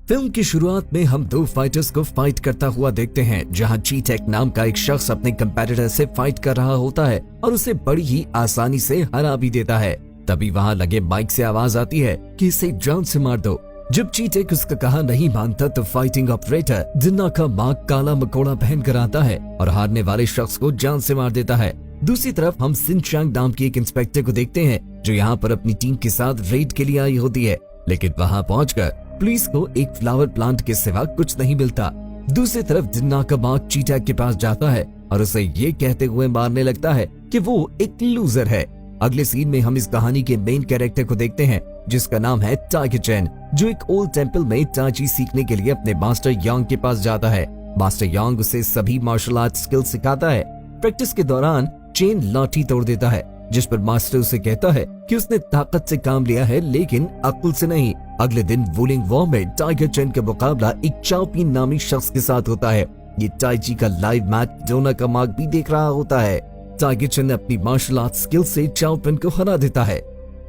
Film की शुरुआत में हम दो फाइटर्स को फाइट करता हुआ देखते हैं, जहां चीटेक नाम का एक शख्स अपने कंपेटिटर से फाइट कर रहा होता है और उसे बड़ी ही आसानी से हरा भी देता है। तभी वहां लगे माइक से आवाज आती है कि इसे जान से मार दो। जब चीटेक उसका कहा नहीं मानता तो फाइटिंग ऑपरेटर जिन्ना का मार्क काला मकोड़ा पहन कर आता है और हारने वाले शख्स को जान से मार देता है। दूसरी तरफ हम सिन चांग नाम की एक इंस्पेक्टर को देखते हैं जो यहाँ पर अपनी टीम के साथ रेड के लिए आई होती है, लेकिन वहाँ पहुंचकर पुलिस को एक फ्लावर प्लांट के सिवा कुछ नहीं मिलता। दूसरी तरफ जिन्ना का मार्क चीटेक के पास जाता है और उसे ये कहते हुए मारने लगता है कि वो एक लूजर है। अगले सीन में हम इस कहानी के मेन कैरेक्टर को देखते हैं जिसका नाम है टाइगर चैन, जो एक ओल्ड टेंपल में ताची सीखने के लिए अपने मास्टर यांग के पास जाता है। मास्टर यांग उसे सभी मार्शल आर्ट स्किल सिखाता है। प्रैक्टिस के दौरान चेन लाठी तोड़ देता है, जिस पर मास्टर उसे कहता है कि उसने ताकत से काम लिया है लेकिन अक्ल से नहीं। अगले दिन वुलिंग वॉर में टाइगर चैन का मुकाबला एक चाओपिन नामी शख्स के साथ होता है। ये टाइची का लाइव मैच जोना का मार्क भी देख रहा होता है। टाइगर चैन अपनी मार्शल आर्ट स्किल से चाओपिन को हरा देता है।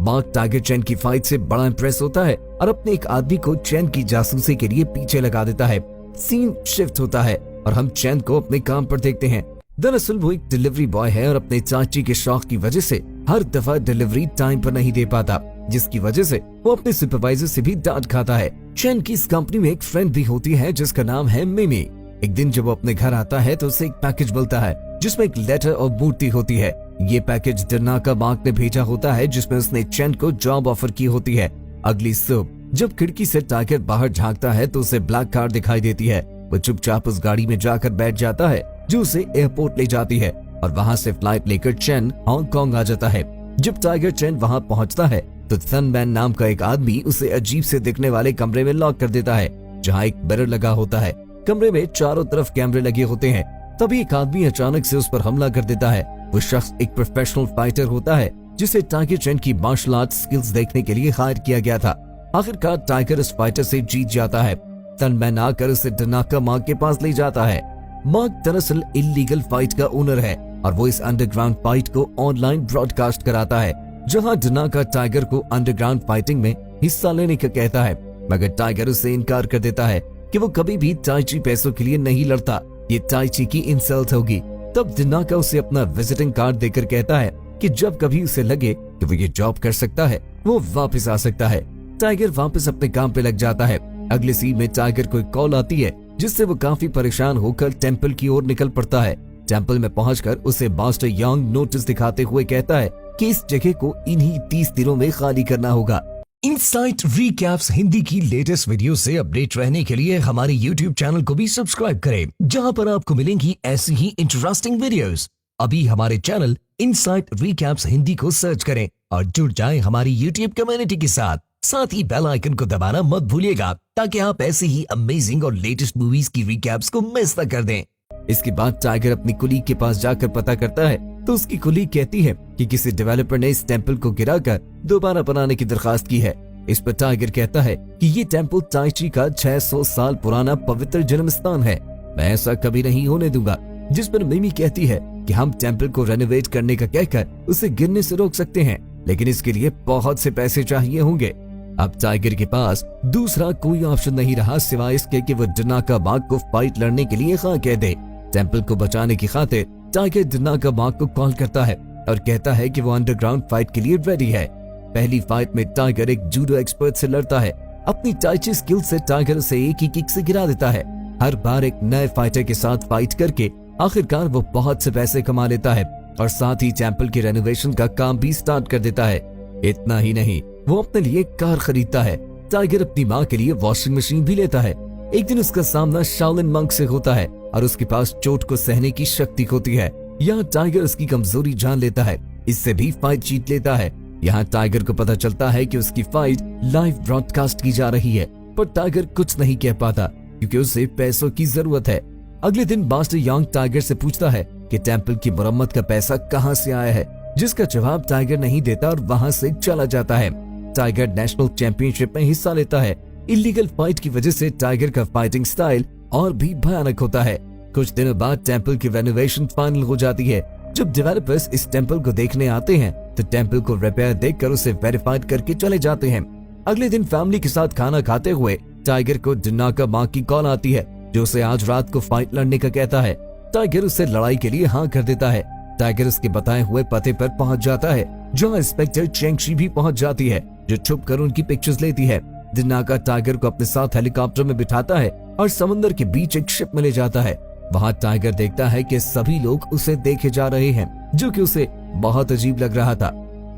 मार्क टाइगर चैन की फाइट से बड़ा इंप्रेस होता है और अपने एक आदमी को चैन की जासूसी के लिए पीछे लगा देता है। सीन शिफ्ट होता है और हम चैन को अपने काम पर देखते हैं। दरअसल वो एक डिलीवरी बॉय है और अपने चाची के शौक की वजह से हर दफा डिलीवरी टाइम पर नहीं दे पाता, जिसकी वजह से वो अपने सुपरवाइजर से भी डांट खाता है। चैन की इस कंपनी में एक फ्रेंड भी होती है जिसका नाम है मिमी। एक दिन जब वो अपने घर आता है तो उसे एक पैकेज मिलता है जिसमें एक लेटर और मूर्ति होती है। ये पैकेज डन्ना का मार्क ने भेजा होता है जिसमें उसने चैन को जॉब ऑफर की होती है। अगली सुबह जब खिड़की से टाइगर बाहर झांकता है तो उसे ब्लैक कार दिखाई देती है। वो चुपचाप उस गाड़ी में जाकर बैठ जाता है जो उसे एयरपोर्ट ले जाती है और वहाँ से फ्लाइट लेकर चैन हांगकांग आ जाता है। जब टाइगर चैन वहाँ पहुँचता है तो थनमैन नाम का एक आदमी उसे अजीब से दिखने वाले कमरे में लॉक कर देता है, जहाँ एक मिरर लगा होता है। कमरे में चारों तरफ कैमरे लगे होते हैं। तभी एक आदमी अचानक से उस पर हमला कर देता है। वो शख्स एक प्रोफेशनल फाइटर होता है जिसे टाइगर चैन की मार्शल आर्ट स्किल्स देखने के लिए हायर किया गया था। आखिरकार टाइगर इस फाइटर से जीत जाता है। थनमैन आकर उसे डनाका मार्क के पास ले जाता है। मार्क दरअसल इल्लीगल फाइट का ओनर है और वो इस अंडरग्राउंड फाइट को ऑनलाइन ब्रॉडकास्ट कराता है, जहां डनाका टाइगर को अंडरग्राउंड फाइटिंग में हिस्सा लेने का कहता है, मगर टाइगर उससे इनकार कर देता है कि वो कभी भी टाइची पैसों के लिए नहीं लड़ता। ये टाइची की इंसल्ट होगी। तब डनाका उसे अपना विजिटिंग कार्ड देकर कहता है कि जब कभी उसे लगे कि वो ये जॉब कर सकता है वो वापस आ सकता है। टाइगर वापस अपने काम पे लग जाता है। अगले सीन में टाइगर को एक कॉल आती है जिससे वो काफी परेशान होकर टेंपल की ओर निकल पड़ता है। टेंपल में पहुंचकर उसे मास्टर यांग नोटिस दिखाते हुए कहता है कि इस जगह को इन्हीं 30 दिनों में खाली करना होगा। इनसाइट रिकैप्स हिंदी की लेटेस्ट वीडियो से अपडेट रहने के लिए हमारे YouTube चैनल को भी सब्सक्राइब करें, जहां पर आपको मिलेंगी ऐसी ही इंटरेस्टिंग वीडियोस। अभी हमारे चैनल इनसाइट रिकैप्स हिंदी को सर्च करें और जुड़ जाएं हमारी YouTube कम्युनिटी के साथ ही बेल आइकन को दबाना मत भूलिएगा ताकि आप ऐसे ही अमेजिंग और लेटेस्ट मूवीज की रिकैप्स को मिस न कर दें। इसके बाद टाइगर अपनी कुलीग के पास जाकर पता करता है तो उसकी कुलीग कहती है कि किसी डेवलपर ने इस टेंपल को गिराकर दोबारा बनाने की दरखास्त की है। इस पर टाइगर कहता है कि ये टेंपल टाइची का 600 साल पुराना पवित्र जन्म स्थान है, मैं ऐसा कभी नहीं होने दूंगा। जिस पर मिमी कहती है कि हम टेंपल को रेनोवेट करने का कहकर उसे गिरने से रोक सकते हैं, लेकिन इसके लिए बहुत से पैसे चाहिए होंगे। अब टाइगर के पास दूसरा कोई ऑप्शन नहीं रहा सिवाय इसके कि वो डनाका मार्क को फाइट लड़ने के लिए हाँ कह दे। टेंपल को बचाने की खातिर टाइगर डनाका मार्क को कॉल करता है और कहता है कि वो अंडरग्राउंड फाइट के लिए रेडी है। पहली फाइट में टाइगर एक जूडो एक्सपर्ट से लड़ता है। अपनी टाइची स्किल से टाइगर उसे एक ही किक से गिरा देता है। हर बार एक नए फाइटर के साथ फाइट करके आखिरकार वो बहुत से पैसे कमा लेता है और साथ ही टेंपल के रेनोवेशन का काम भी स्टार्ट कर देता है। इतना ही नहीं, वो अपने लिए कार खरीदता है। टाइगर अपनी माँ के लिए वॉशिंग मशीन भी लेता है। एक दिन उसका सामना शाओलिन मंक से होता है और उसके पास चोट को सहने की शक्ति होती है। यहाँ टाइगर उसकी कमजोरी जान लेता है, इससे भी फाइट जीत लेता है। यहाँ टाइगर को पता चलता है कि उसकी फाइट लाइव ब्रॉडकास्ट की जा रही है, पर टाइगर कुछ नहीं कह पाता क्योंकि उसे पैसों की जरूरत है। अगले दिन मास्टर यांग टाइगर से पूछता है कि टेंपल की मरम्मत का पैसा कहाँ से आया है, जिसका जवाब टाइगर नहीं देता और वहाँ से चला जाता है। टाइगर नेशनल चैंपियनशिप में हिस्सा लेता है। इलीगल फाइट की वजह से टाइगर का फाइटिंग स्टाइल और भी भयानक होता है। कुछ दिनों बाद टेंपल की रेनोवेशन फाइनल हो जाती है। जब डेवलपर्स इस टेंपल को देखने आते हैं तो टेंपल को रिपेयर देखकर उसे वेरीफाइड करके चले जाते हैं। अगले दिन फैमिली के साथ खाना खाते हुए टाइगर को डिनाका माँ की कॉल आती है, जो उसे आज रात को फाइट लड़ने का कहता है। टाइगर उससे लड़ाई के लिए हाँ कर देता है। टाइगर उसके बताए हुए पते पर पहुंच जाता है, जहां इंस्पेक्टर चेंगशी भी पहुंच जाती है, जो छुप कर उनकी पिक्चर्स लेती है। डिनाका टाइगर को अपने साथ हेलीकॉप्टर में बिठाता है और समंदर के बीच एक शिप में ले जाता है। वहां टाइगर देखता है कि सभी लोग उसे देखे जा रहे हैं, जो कि उसे बहुत अजीब लग रहा था।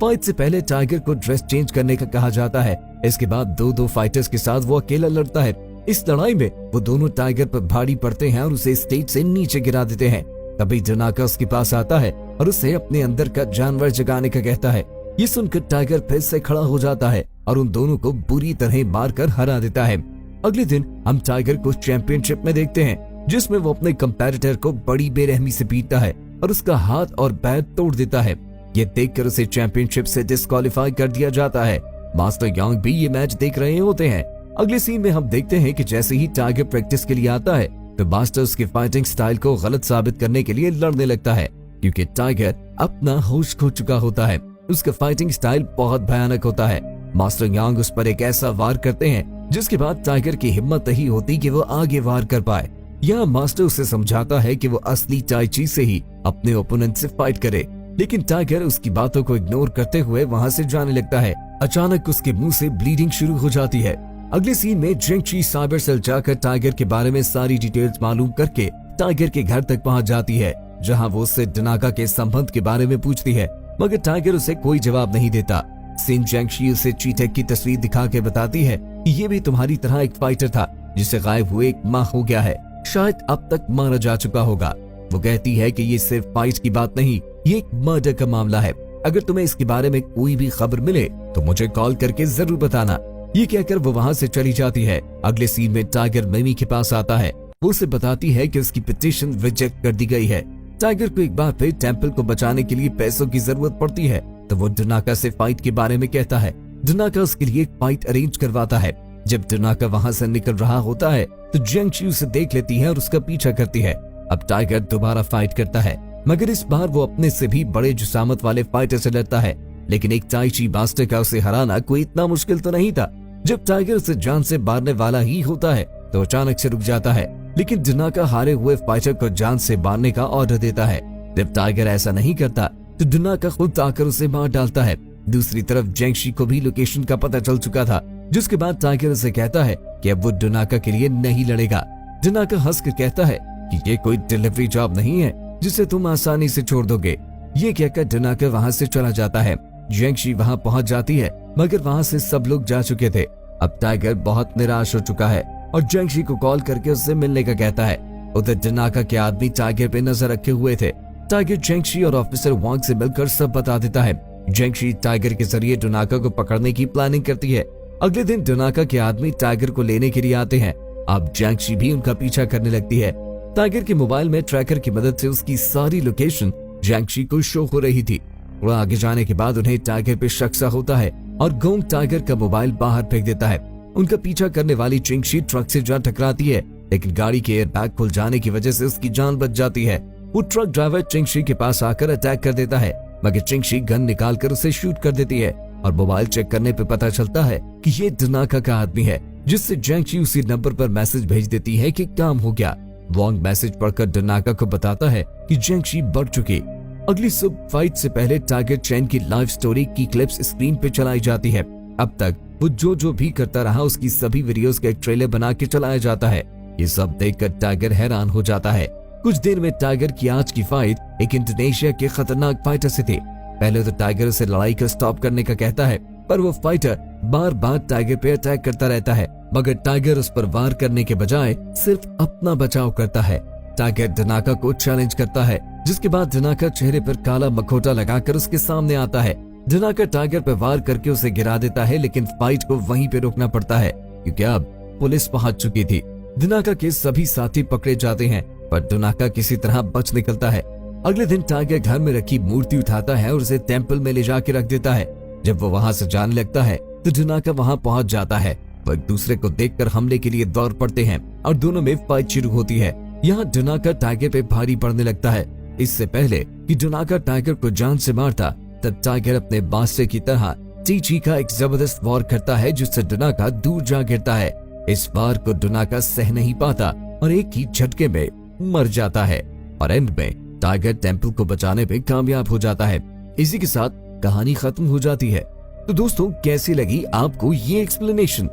फाइट से पहले टाइगर को ड्रेस चेंज करने का कहा जाता है। इसके बाद दो फाइटर्स के साथ वो अकेला लड़ता है। इस लड़ाई में वो दोनों टाइगर पर भारी पड़ते हैं और उसे स्टेज से नीचे गिरा देते हैं। तभी डिनाका उसके पास आता है और उसे अपने अंदर का जानवर जगाने का कहता है। ये सुनकर टाइगर फिर से खड़ा हो जाता है और उन दोनों को बुरी तरह मारकर हरा देता है। अगले दिन हम टाइगर को चैंपियनशिप में देखते हैं, जिसमें वो अपने कंपैरेटर को बड़ी बेरहमी से पीटता है और उसका हाथ और पैर तोड़ देता है। ये देखकर उसे चैंपियनशिप से डिस्क्वालीफाई कर दिया जाता है। मास्टर यांग भी ये मैच देख रहे होते हैं। अगले सीन में हम देखते हैं कि जैसे ही टाइगर प्रैक्टिस के लिए आता है, तो मास्टर उसकी फाइटिंग स्टाइल को गलत साबित करने के लिए लड़ने लगता है, क्योंकि टाइगर अपना होश खो चुका होता है। उसका फाइटिंग स्टाइल बहुत भयानक होता है। मास्टर यांग उस पर एक ऐसा वार करते हैं, जिसके बाद टाइगर की हिम्मत नहीं होती कि वो आगे वार कर पाए। यहाँ मास्टर उसे समझाता है कि वो असली टाई ची से ही अपने ओपोनेंट से फाइट करे, लेकिन टाइगर उसकी बातों को इग्नोर करते हुए वहाँ से जाने लगता है। अचानक उसके मुंह से ब्लीडिंग शुरू हो जाती है। अगले सीन में जेंगशी साइबर सेल जाकर टाइगर के बारे में सारी डिटेल्स मालूम करके टाइगर के घर तक पहुंच जाती है, जहां वो उससे डिनाका के संबंध के बारे में पूछती है, मगर टाइगर उसे कोई जवाब नहीं देता। सिन जेंगशी उसे चीटेक की तस्वीर दिखा के बताती है कि ये भी तुम्हारी तरह एक फाइटर था, जिसे गायब हुए 1 माह हो गया है, शायद अब तक मारा जा चुका होगा। वो कहती है कि ये सिर्फ फाइट की बात नहीं, ये एक मर्डर का मामला है। अगर तुम्हें इसके बारे में कोई भी खबर मिले तो मुझे कॉल करके जरूर बताना। ये कहकर वो वहाँ से चली जाती है। अगले सीन में टाइगर मिमी के पास आता है। वो उसे बताती है कि उसकी पिटीशन रिजेक्ट कर दी गई है। टाइगर को एक बार फिर टेम्पल को बचाने के लिए पैसों की जरूरत पड़ती है, तो वो डिनाका से फाइट के बारे में कहता है। डिनाका उसके लिए एक फाइट अरेंज करवाता है। जब डिनाका वहाँ से निकल रहा होता है, तो जेंगशी उसे देख लेती है और उसका पीछा करती है। अब टाइगर दोबारा फाइट करता है, मगर इस बार वो अपने से भी बड़े जुसामत वाले फाइटर से लड़ता है। लेकिन एक टाई ची मास्टर का उसे हराना कोई इतना मुश्किल तो नहीं था। जब टाइगर उसे जान से मारने वाला ही होता है, तो अचानक से रुक जाता है, लेकिन डिनाका हारे हुए फाइटर को जान से मारने का ऑर्डर देता है। जब टाइगर ऐसा नहीं करता, तो डिनाका खुद आकर उसे मार डालता है। दूसरी तरफ जेंगशी को भी लोकेशन का पता चल चुका था, जिसके बाद टाइगर उसे कहता है कि अब वो डिनाका के लिए नहीं लड़ेगा। डिनाका हंसकर कहता है कि ये कोई डिलीवरी जॉब नहीं है जिसे तुम आसानी से छोड़ दोगे। ये कहकर डिनाका वहाँ से चला जाता है। जेंगशी वहाँ पहुँच जाती है, मगर वहाँ से सब लोग जा चुके थे। अब टाइगर बहुत निराश हो चुका है और जेंगशी को कॉल करके उससे मिलने का कहता है। उधर डिनाका के आदमी टाइगर पे नजर रखे हुए थे। टाइगर जेंगशी और ऑफिसर वांग से मिलकर सब बता देता है। जेंगशी टाइगर के जरिए डिनाका को पकड़ने की प्लानिंग करती है। अगले दिन डिनाका के आदमी टाइगर को लेने के लिए आते हैं। अब जेंगशी भी उनका पीछा करने लगती है। टाइगर के मोबाइल में ट्रैकर की मदद से उसकी सारी लोकेशन जेंगशी को शो हो रही थी। थोड़ा आगे जाने के बाद उन्हें टाइगर पे शक सा होता है और गोंग टाइगर का मोबाइल बाहर फेंक देता है। उनका पीछा करने वाली जेंगशी ट्रक से जा टकराती है, लेकिन गाड़ी के एयरबैग खुल जाने की वजह से उसकी जान बच जाती है। वो ट्रक ड्राइवर जेंगशी के पास आकर अटैक कर देता है, मगर जेंगशी गन निकाल कर उसे शूट कर देती है और मोबाइल चेक करने पे पता चलता है कि ये डिनाका का आदमी है, जिससे जेंगशी उसी नंबर पर मैसेज भेज देती है कि काम हो गया। वांग मैसेज पढ़कर डिनाका को बताता है कि जेंगशी बढ़ चुकी। अगली सुबह फाइट से पहले टाइगर चैन की लाइव स्टोरी की क्लिप्स स्क्रीन पे चलाई जाती है। अब तक वो जो भी करता रहा, उसकी सभी वीडियोस का एक ट्रेलर बना के चलाया जाता है। ये सब देखकर टाइगर हैरान हो जाता है। कुछ देर में टाइगर की आज की फाइट एक इंडोनेशिया के खतरनाक फाइटर से थी। पहले तो टाइगर उसे लड़ाई को स्टॉप करने का कहता है, पर वो फाइटर बार बार टाइगर पे अटैक करता रहता है, मगर टाइगर उस पर वार करने के बजाय सिर्फ अपना बचाव करता है। टाइगर डिनाका को चैलेंज करता है, जिसके बाद डिनाका चेहरे पर काला मखौटा लगाकर उसके सामने आता है। डिनाका टाइगर पर वार करके उसे गिरा देता है, लेकिन फाइट को वहीं पे रोकना पड़ता है, क्योंकि अब पुलिस पहुंच चुकी थी। डिनाका के सभी साथी पकड़े जाते हैं, पर डिनाका किसी तरह बच निकलता है। अगले दिन टाइगर घर में रखी मूर्ति उठाता है और उसे टेम्पल में ले जाके रख देता है। जब वो वहाँ से जाने लगता है, तो डिनाका वहाँ पहुँच जाता है। वो एक दूसरे को देखकर हमले के लिए दौड़ पड़ते हैं और दोनों में फाइट शुरू होती है। यहाँ डिनाका टाइगर पे भारी पड़ने लगता है। इससे पहले कि डिनाका टाइगर को जान से मारता, तब टाइगर अपने बादशाह की तरह ची का एक जबरदस्त वार करता है, जिससे डिनाका दूर जा गिरता है। इस वार को डुनाका सह नहीं पाता और एक ही झटके में मर जाता है और एंड में टाइगर टेंपल को बचाने में कामयाब हो जाता है। इसी के साथ कहानी खत्म हो जाती है। तो दोस्तों, कैसी लगी आपको ये एक्सप्लेनेशन?